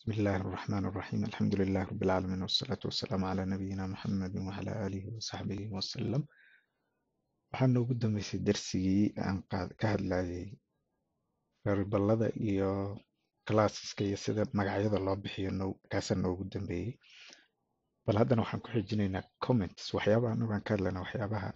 بسم الله الرحمن الرحيم الحمد لله رب العالمين والصلاة والسلام على نبينا محمد وعلى آله وصحبه وسلم. waxaan ugu dambeysay darsigii aan ka hadlayay variablada iyo classeska iyo sida magacyada loo bixiyo kaasa noogu dambeeyey. bal haddana waxaan ku xijinaynaa comments. waxyaabaha anagu aan ka hadlayna waxyaabaha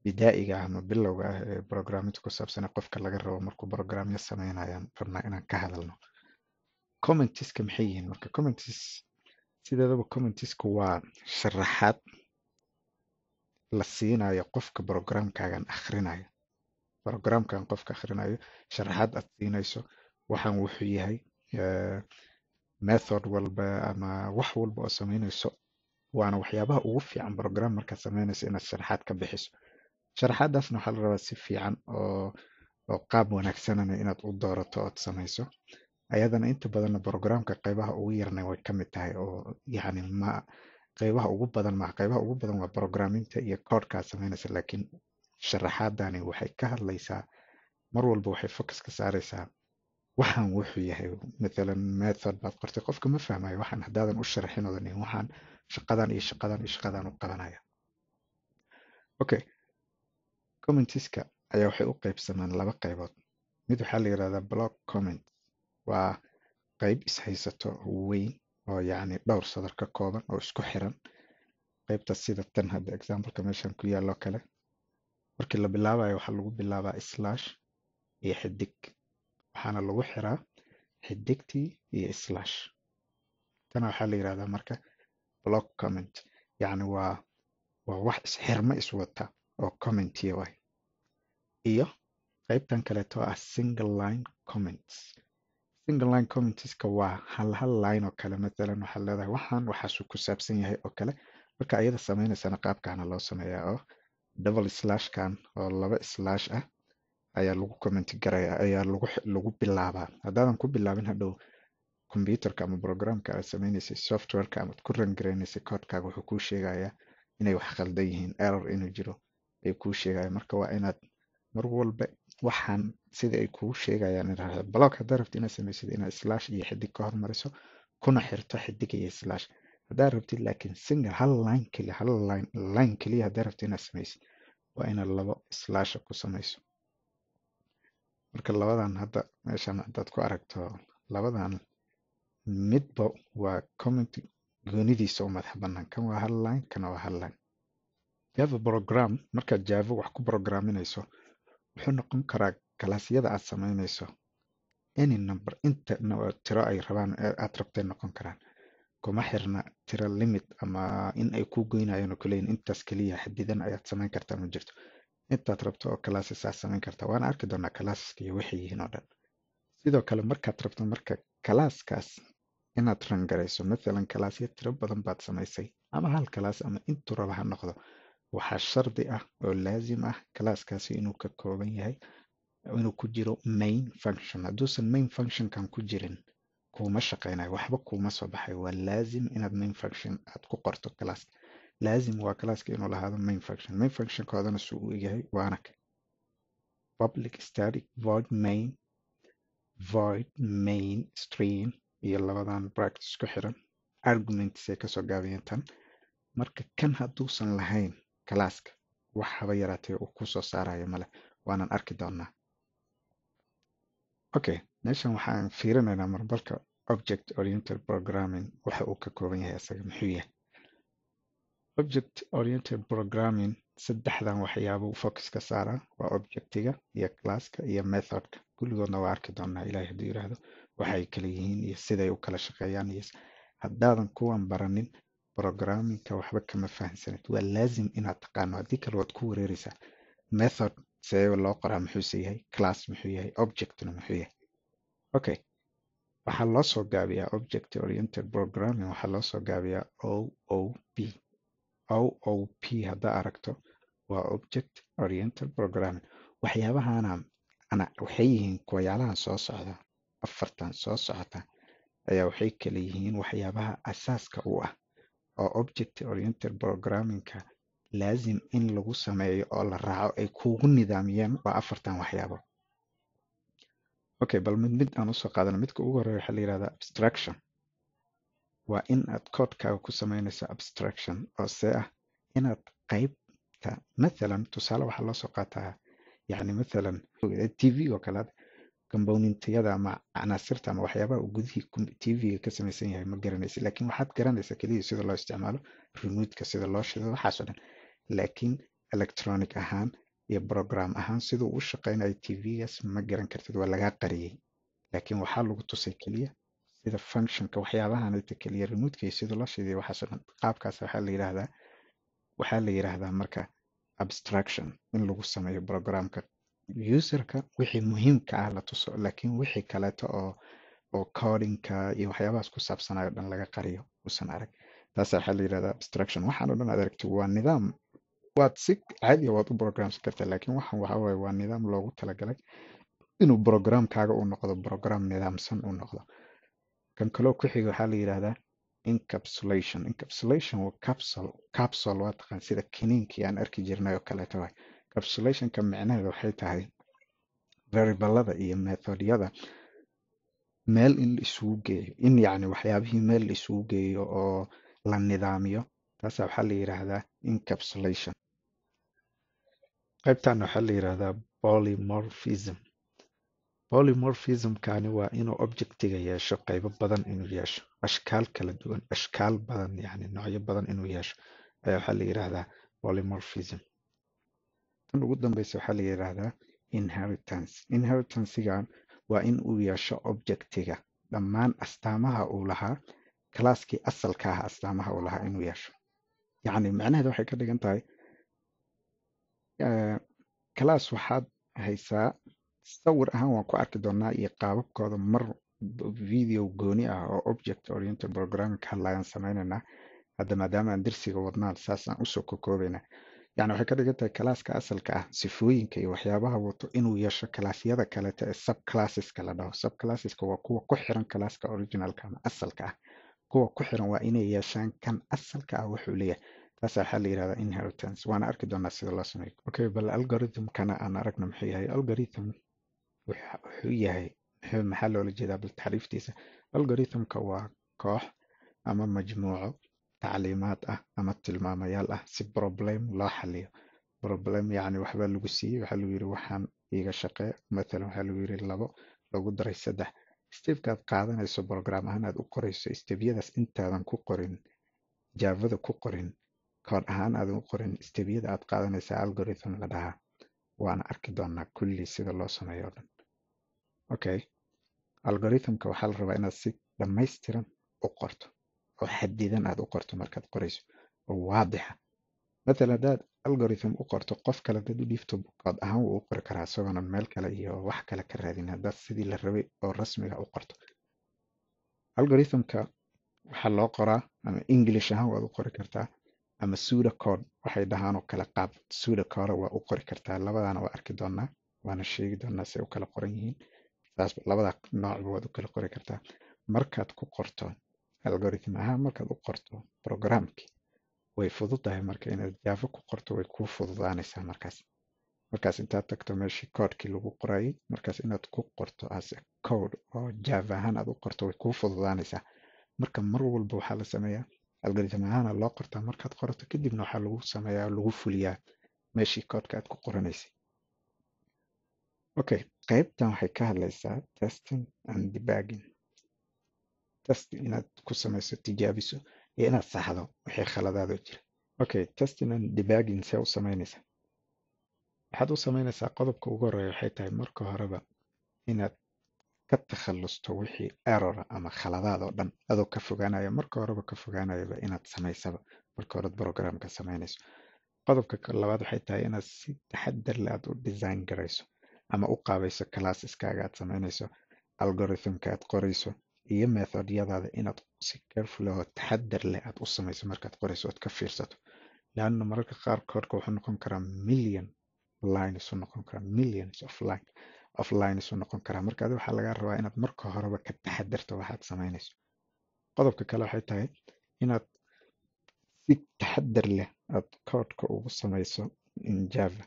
bidaa'iga ah ama bilowga ah ee programming ku saabsan ee qofka laga rabo markuu programyo sameynayaan rabnaa inaan ka hadalno. Commenteska maxay yihiin marka? Sideedaba commenteska waa sharaxaad la siinayo qofka programkaagan akhrinayo. Programkan qofka akhrinayo sharaxaad aad siinayso waxaan wuxuu yahay method walba ama wax walba oo sameynayso waana waxyaabaha ugu fiican program markaad sameynayso inaad sharaxaad ka bixiso. Sharaxaadaasna waxaa la rabaa si fiican oo qaab wanaagsanana inaad u doorato ood samayso. ayadana inta badanna programka qaybaha ugu yarna way ka mid tahay oo yacni qaybaha ugu badan waa programminta iyo codeka aad samaynaysa, laakiin sharaxaadani waxay ka hadlaysaa mar walba waxay focus ka saaraysaa waxaan wuxuu yahay. Mathalan method baad qortay, qofka ma fahmayo waxaan haddaadan u sharaxin oodan dhihin waxaan shaqadan u qabanaya. Okay, commenteska ayaa waxay u qaybsamaan laba qaybood. mid waxaa la yidhahdaa block comment, waa qayb ishaysato weyn oo yacni dhowr sadar ka kooban oo isku xiran. qaybta sida tan hadda exampleka meeshan ku yaalo kale, markii la bilaabayo waxaa lagu bilaabaa slash iyo xidig, waxaana lagu xiraa xidigtii iyo slash. tana waxaa la yidhahdaa marka block comment, yacni waa wax isxirma iswata oo commentiya waay. iyo qaybtan kaleeto ah single line comments. single line commenteska waa hal line oo kale. Mathalan waxaad leedahay waxaasuu ku saabsan yahay oo kale, marka ayada sameynaysana qaabkaana loo sameeyaa oo double slashkan oo 2 slash ah ayaa lagu comment garaya, ayaa lagu bilaabaa. haddaadan ku bilaabin hadhow computerka ama programka aad sameynaysay softwareka ama ku run gareynaysay codekaaga wuxuu kuu sheegayaa inay wax khaldan yihiin, error inuu jiro ayuu kuu sheegaya. marka waa inaad mar walba waxaan sida ay kuu sheegayaan inaad block haddaad rabtid inaad samaysid inaad slash iyo xidig ka hormariso kuna xirto xidig iyo slash. haddaad rabtid laakiin single hal line keliya haddaad rabtid inaad samaysid waa inaad 2 slash ku samayso. marka labadan hadda meeshan haddaad ku aragto labadan midba waa comment goonidiisa u madax bannaan. kan waa hal line, kana waa hal line. Java program markaad Java wax ku programinayso wuxuu noqon karaa kalaasyada aad samaynayso any number, inta tiro ay rabaan aad rabtay noqon karaan. kuma xirna tiro limit ama in ay ku goynayaan oo kaleyn intaas kaliya xadidan ayaad samayn kartaa ma jirto. intaad rabto oo classes aad samayn kartaa. waana arki doonaa classeska iyo waxay yihiin oo dhan. sidoo kale markaad rabto marka classkaas inaad run garayso, mathalan classya tiro badan baad samaysay ama hal class ama intuu raba ha noqdo, waxaa shardi ah oo laazim ah classkaasi inuu ka kooban yahay inuu ku jiro main function. hadduusan main functionkan ku jirin kuma shaqeynayo, waxba kuma soo baxay. waa laazim inaad main function aad ku qorto class. laazim waa classka inuu lahaado main function. main functionkoodana suu u yahay waana public static void main string iyo labadan bracket isku xiran arguments ay kasoo gaabiyeen tan. marka kan hadduusan lahayn classka wax haba yaraatee uu ku soo saarayo male, waanan arki doonaa. okay, meeshan waxaan fiirinaynaa marbalka object oriented programming waxa uu ka kooban yahay isaga muxuu yahay. object oriented programming saddexdan waxyaabo focus ka saara waa objectiga iyo classka iyo methodka. kulligoodna waa arki doonaa ilaahay hadduu yiraahdo waxay kala yihiin iyo siday u kala shaqeeyaan. iyo haddaadan kuwan baranin programmingka waxba kama fahansanid. waa laazim inaad taqaano, haddii kale waad ku wareereysaa. method see loo qoraa, muxuuse yahay, class muxuu yahay, objectna muxuu yahay. okay, waxaa loo soo gaabiyaa object oriented programming, waxaa loo soo gaabiyaa OOP. OOP haddaa aragto waa object oriented programming. waxyaabahana waxay yihiin kuwayaalahan soo socda, afartan soo socota ayaa waxay kala yihiin waxyaabaha asaaska u ah oo object oriented programmingka laazim in lagu sameeyo oo la raaco ay kugu nidaamiyeen. waa afartan waxyaabo. okay, bal mid aan usoo qaadana. midka ugu horeeya waxaa la yihahdaa abstraction. waa in aad koodkaaga ku samaynayso abstraction oo see ah inaad qaybta mathalan tusaale waxaa loo soo qaataa yacni mathalan tv oo kale componentiyada ama canaasirta ama waxyaabaha uu gudihii tv-ga ka samaysan yahay ma garanaysa laakiin waxaad garanaysaa keliya sida loo isticmaalo remote-ka sida loo shido waxaasoo dhan laakiin electronic ahaan iyo program ahaan siduu u shaqaynayo tv-gaas ma garan kartid waa lagaa qariyey laakiin waxaa lagu tusay keliya sida functionka waxyaabahanita keliya remote-ka iyo sida loo shiday waxaasoo dhan qaabkaas waxaa la yiraahdaa marka abstraction in lagu sameeyo programka userka wixii muhiimka ah la tuso laakiin wixii kaleeto oo codingka iyo waxyaabahaas ku saabsanayo dhan laga qariyo usan arag taas waxaa la yirahdaa abstraction waxaan oo dhan aad aragti waa nidaam waad si caadi waad u programsan kartaa laakiin waxan waxa waaye waa nidaam loogu talagalay inuu programkaaga uu noqdo program nidaamsan uu noqdo kan kaloo ku xiga waxaa la yirahdaa encapsulation waa capsule waa taqaan sida kiniinkii aan arki jirnay oo kaleeto waay capsulationka micnaheeda waxay tahay variablada iyo methodyada meel in la isugu geeyo in yacni waxyaabihii meel la isugu geeyo oo la nidaamiyo taasa waxaa la yiraahdaa encapsulation qaybtan waxaa la yiraahdaa polymorphismkani waa inuu objectiga yeesho qaybo badan inuu yeesho ashkaal kala duwan ashkaal badan yani noocyo badan inuu yeesho ayaa waxaa la yiraahdaa polymorphism tan ugu dambeysa waxaa la yiraahdaa inheritancegan waa in uu yeesho objectiga dhammaan astaamaha uu lahaa kalaaskii asalka ah astaamaha uu lahaa inuu yeesho yacni macnaheeda waxay ka dhigan tahay class waxaad haysaa sawir ahaan waan ku arki doonaa iyo qaababkooda mar video gooni ah oo object oriented programming ka hadlayaan sameynaynaa hadda maadaama aan dersiga wadnaan saas aan usoo kokoobaynaa yani waxay ka dhigan tahay kalaaska asalka ah sifooyinka iyo waxyaabaha wato inuu yeesho kalaasyada kaleeto ee subclasseska la dhaho subclasseska waa kuwa ku xiran kalaaska originalka ama asalka ah kuwa ku xiran waa inay yeeshaan kan asalka ah wuxuu leeyahay taas waxaa la yirahdaa inheritance waana arki doonaa sida loo sameeyo okay bal algorithmkana aan aragno muxuu yahay algorithm wuxuu yahay maxaa loola jeedaa bal taxriiftiisa algorithmka waa koox ama majmuuco tacliimaad ah ama tilmaamayaal ah si problem loo xaliyo problem yani waxbaa lagu siiyey waxaa lagu yiri waxaan iga shaqee mathalan waxaa lagu yiri 2 lagu daray 3 stepkaad qaadanayso program ahaan aad u qorayso stebyadaas intaadan ku qorin javada ku qorin kood ahaan aadan u qorin stebyada aad qaadanaysa algorithm la dhahaa waana arki doonaa kulli sida loo sameeyo dhan okay algorithmka waxaa la rabaa inaad si dhammaystiran u qorto oo xadidan aad u qorto markaad qorayso oo waadixa mathalan haddaad algorithm u qorto qof kale dad u dhiifto kood ahaan wuu u qori karaa isagoona meel kale iyo wax kale ka raadin haddaad sidii la rabay oo rasmiga u qorto algorithmka waxaa loo qoraa ama english ahaan waad u qori kartaa ama pseudocode waxay dhahaan oo kale qaab pseudocode waa u qori kartaa labadana waa arki doonaa waana sheegi doonaa si ay u kala qoran yihiin saas labada noocba waad u kala qori kartaa markaad ku qorto algorithm ahaan markaad u qorto programkii way fududahay marka inaad java ku qorto way kuu fududaanaysaa markaas intaad tagto meeshii koodkii lagu qorayay markaas inaad ku qorto as a code oo java ahaan aad u qorto way kuu fududaanaysaa marka mar walba waxaa la sameeyaa algorithm ahaana loo qortaa markaad qorato kadibna waxaa lagu sameeyaa lagu fuliyaa meeshii koodka aad ku qoranaysay okay qaybtan waxay ka hadlaysaa testing and debugging testing inaad ku samayso tijaabiso iyo inaad saxdo wixii khaladaado jira okay testing and debugging see u samaynaysaa waxaad u samaynaysaa qodobka ugu horeeya waxay tahay marka horeba inaad ka takhalusto wixii error ama khaladaad oo dhan adoo ka fogaanaya marka horeba ka fogaanayaba inaad samaysaba marka hore programka samaynayso qodobka labaad waxay tahay inaad si taxadar leh aad u design garayso ama u qaabayso classeskaga aad samaynayso algorithmka aad qorayso iyo methodyadaada inaad si careful oo taxadar leh aad u samayso markaad qorayso ood ka fiirsato laanna mararka qaar koodka wuxuu noqon karaa millions u noqon karaa millions of lines u noqon karaa marka adi waxaa laga rabaa inaad marka horeba ka taxadarto waxaad samaynayso qodobka kale waxay tahay inaad si taxadar leh aad koodka ugu samayso in java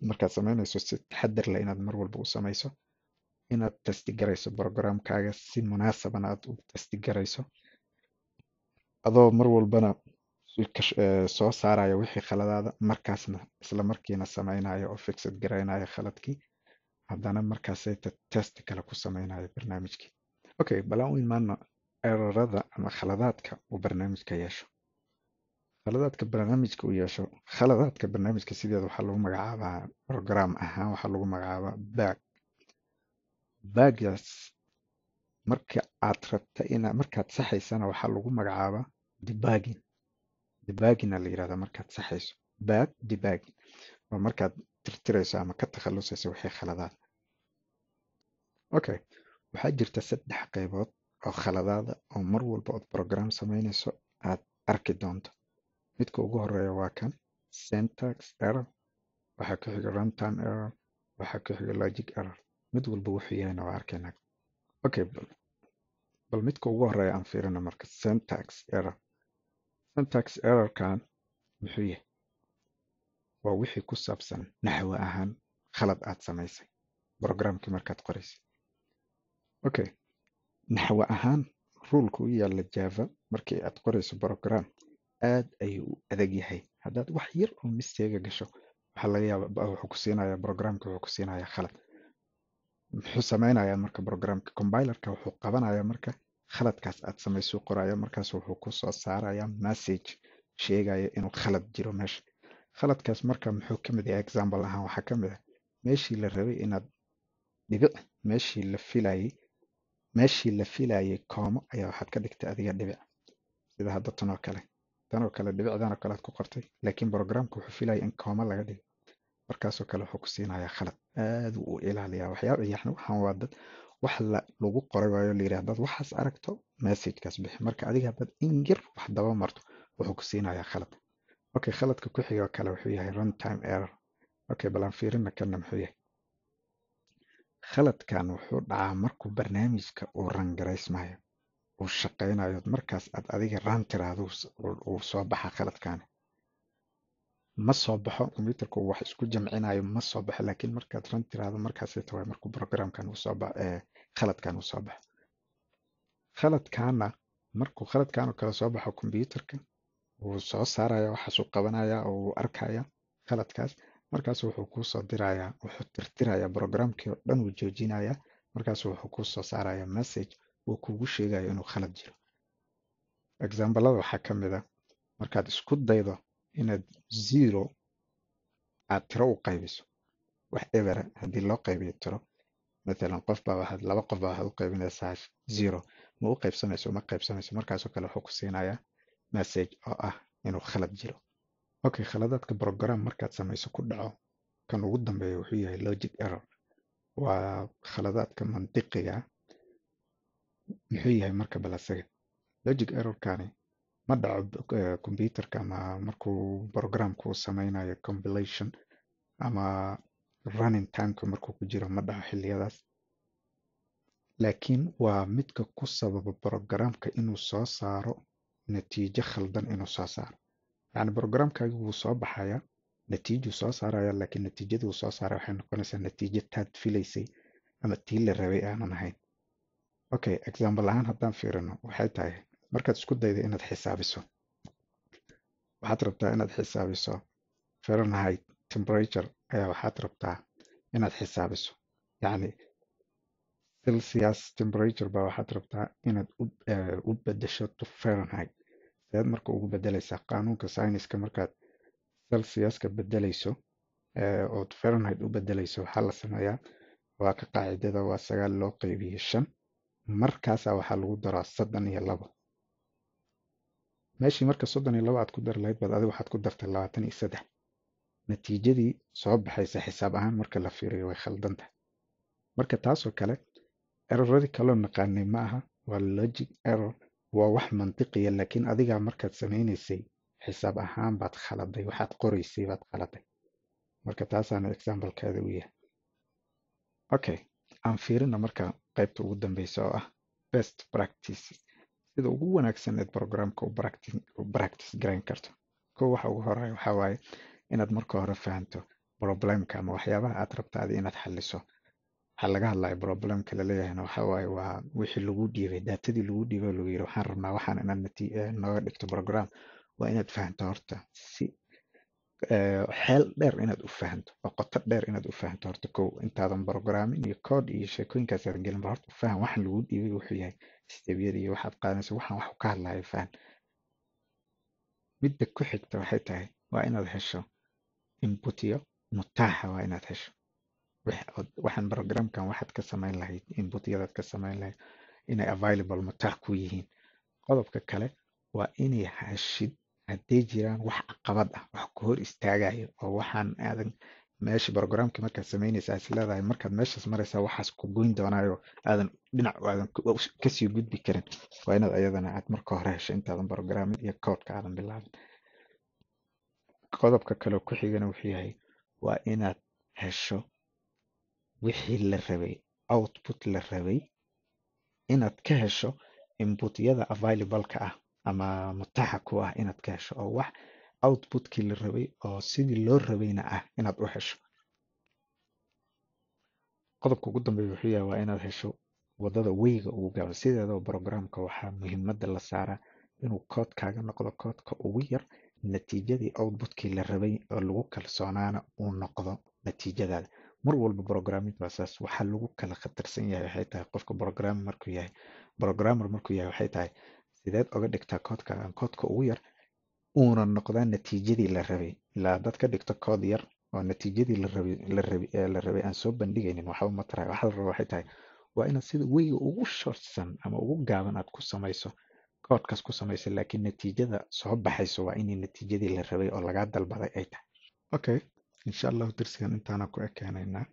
markaad samaynayso si taxadar leh inaad mar walba u samayso inaad testigarayso programkaaga si munaasabana aad u testigarayso adoo mar walbana soo saaraya wixii khaladaada markaasna isla markiina samaynayo oo fixed garaynayo khaladkii haddana markaasay test kale ku samaynayo barnaamijkii. Okay, bal aan u imaano errorada ama khaladaadka uu barnaamijka yeesho. Khaladaadka barnaamijka sideeda waxaa lagu magacaabaa program ahaan waxaa lagu magacaabaa bug. Buggaas markaad saxaysana waxaa lagu magacaabaa debugging. Debugging la yirahdaa markaad saxayso. Bug debugging waa markaad tirtirayso ama ka takhalusayso wixii khaladaad. Okay, waxaa jirta 3 qaybood oo khaladaada oo mar walba ood program samaynayso aad arki doonto. Midka ugu horeeya waa kan syntax error, waxaa ku xiga runtime error, waxaa ku xiga logic error. Mid walba wuxuu yahayna waa arkaynaa. Okay, bal midka ugu horeeya aan fiirino marka syntax error. Syntax error-kan muxuu yahay? Waa wixii ku saabsan naxwo ahaan khalad aad samaysay programkii markaad qoraysay. Okay, naxwo ahaan ruleka u yaalla Java markii aad qorayso program aad ayuu u adag yahay. Haddaad wax yar oo mistake gasho waxaa laga yaabaa wuxuu ku siinayaa programka wuxuu ku siinayaa khalad. Muxuu samaynayaa marka programka compilerka wuxuu qabanayaa marka khaladkaas aad samaysay qoraya markaas wuxuu ku soo saarayaa message sheegaya inuu khalad jiro meesha. Khaladkaas marka muxuu ka mid yahay example ahaan waxaa ka mid ah meeshii la rabay inaad dhibic meeshii la filayay koomo ayaa waxaad ka dhigtay adiga dhibic sida hadda tan oo kale dhibicdan oo kale aad ku qortay laakiin programka wuxuu filayay in koomo laga dhigo markaasoo kale wuxuu ku siinayaa khalad. aad u ilaaliyaa waxaan waa dad wax lagu qoray waayo la yidhaahdo dad waxaas aragto messagekaas bixi marka adiga haddaad in yar wax daba marto wuxuu ku siinayaa khalad. Okay, khaladka ku xiga oo kale wuxuu yahay runtime error. Okay, bal aan fiirina kana muxuu yahay? Khaladkan wuxuu dhacaa markuu barnaamijka uu rangaraysmayo uu shaqaynayo markaas aad adiga run tiraahdo uu soo baxa khaladkan. Ma soo baxo computerku wax isku jamcinayo ma soo baxo laakiin markaad run tiraahdo markaasay tahay markuu programkan uu soo baxo khaladkan uu soo baxo. Markuu khaladkan oo kale soo baxo computerka wuu soo saaraya waxaas uu qabanaya oo uu arkaya khaladkaas markaas wuxuu kuu soo dirayaa wuxuu tirtirayaa programkii oo dhan uu joojinayaa markaas wuxuu kuu soo saarayaa message uu kugu sheegayo inuu khalad jiro. Example-ada waxaa ka mid ah markaad isku daydo inaad 0 aad tiro u qaybiso wax ever haddii loo qaybiyo tiro مثلا laba qof baa waxaad u qaybinaysaa 0 ma u qaybsamayso markaasoo kale wuxuu ku siinayaa message oo ah inuu khalad jiro. Okay, khaladaadka program markaad samayso ku dhaco kan ugu dambeeya wuxuu yahay logic error. Waa khaladaadka mantiqiga muxuu yahay marka bal asaga logic error-kani ma dhaco computerka ama markuu programku samaynayo compilation ama running time-ka markuu ku jiro ma dhaco xilliyadaas laakiin waa midka ku sababa programka inuu soo saaro natiijo khaldan inuu soo saaro. Yani programkaaga wuu soo baxaya natiijuu soo saaraya laakiin natiijaduu soo saaray waxay noqonaysaa natiijo taad filaysay ama tii la rabay aanan ahayn. Okay, example ahaan haddaan fiirino waxay tahay markaad isku daydo inaad xisaabiso waxaad rabtaa inaad xisaabiso Fahrenheit temperature ayaa waxaad rabtaa inaad xisaabiso yacni Celsius temperature baa waxaad rabtaa inaad u beddesho to Fahrenheit. Sidaad marka ugu beddelaysaa qaanuunka sayniska markaad Celsiuska beddelayso ood Fahrenheit u beddelayso waxaa la sameeyaa waa ka qaacidada waa 9 loo qaybiyo 5 markaasaa waxaa lagu daraa 32 meeshii marka 32 aad ku dari lahayd baad adiga waxaad ku dartay 23 natiijadii soo baxaysa xisaab ahaan marka la fiiriyo way khaldan tahay. Marka taasoo kale erroradii kaloo naqaanay ma aha waa logic error waa wax mantiqiya laakiin adiga markaad sameynaysay xisaab ahaan baad khaladay waxaad qoraysay baad khaladay marka taasaana example-keeda u yahay. Okay, aan fiirina marka qaybta ugu dambeysa oo ah best practices sida ugu wanaagsan ee programka u practice garayn karto. Waxa ugu horeeya waxaa waaye inaad marka hore fahanto problemka ama waxyaabaha aad rabto inaad xalliso waxaa laga hadlaya problemka laleeyahayna waxa waaye waa wixii lagu dhiibay daatadii lagu dhiibay oo lagu yiri waxaan rabnaa waxaan inaad nooga dhigto program. Waa inaad fahanto horta si xeel dheer inaad u fahanto oo qoto dheer inaad u fahanto horta kow intaadan programming iyo code iyo sheekooyinkaas aadan gelin ba horta fahan waxaan lagu dhiibay wuxuu yahay stebyada iyo waxaad qaadanayso waxaan wax ka hadlayo fahan. Midda ku xigta waxay tahay waa inaad hesho inputyo mutaaxa waa inaad hesho waxaan programkan waxaad ka samayn lahayd inputyadaad ka samayn lahayd inay available mutaax ku yihiin. Qodobka kale waa inay heshid hadday jiraan wax caqabad ah wax ku hor istaagayo oo waxaan aadan meesha programka markaad samaynaysa is leedahay markaad meeshaas maraysaa waxaas ku goyn doonaayo aadan dhinac aadan kasii gudbi karin. Waa inaad ayadana aad marka hore hesho intaadan programming iyo codeka aadan bilaabin. Qodobka kale ku xigana wuxuu yahay waa inaad hesho wixii la rabay output la rabay inaad ka hesho inputyada available-ka ah ama mutaaxa ku ah inaad ka hesho oo wax outputkii la rabay oo sidii loo rabayna ah inaad u hesho. Qodobka ugu dambeeya wuxuu yahay waa inaad hesho wadada weyga ugu gaaban. Sideedaba programka waxaa muhiimadda la saaraa inuu koodkaaga noqdo koodka ugu yar natiijadii outputkii la rabay oo lagu kalsoonaana uu noqdo natiijadaada. Mar walba programming waa saas waxaa lagu kala khatarsan yahay waxay tahay qofka programmer markuu yahay waxay tahay sideed oga dhigtaa koodkaagan koodka ugu yar uuna noqdaa natiijadii la rabay. Ilaa haddaad ka dhigto kood yar oo natiijadii la rabay aan soo bandhigaynin waxba ma tarayo. Waxa la rabo waxay tahay waa inaad sida weyga ugu shortsan ama ugu gaaban aad ku samayso koodkaas ku samayso laakiin natiijada soo baxayso waa inay natiijadii la rabay oo lagaa dalbaday ay tahay. Okay, insha Allah darsigan intaana ku ekeenaynaa.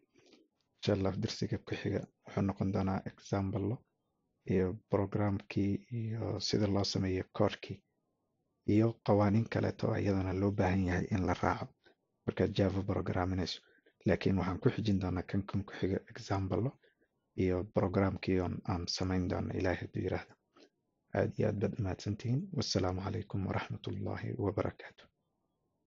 Insha Allah darsiga ku xiga wuxuu noqon doonaa example iyo programkii iyo sida loo sameeyo koodkii iyo qawaaniin kaleeto oo iyadana loo baahan yahay in la raaco markaad Java programinayso. Laakiin waxaan ku xijin doonaa kan ku xiga example iyo programkii aan samayn doono Ilaahay hadduu yiraahdo. aad iyo aad baad u mahadsantihiin. Wassalaamu calaykum waraxmatullaahi wabarakaatuh.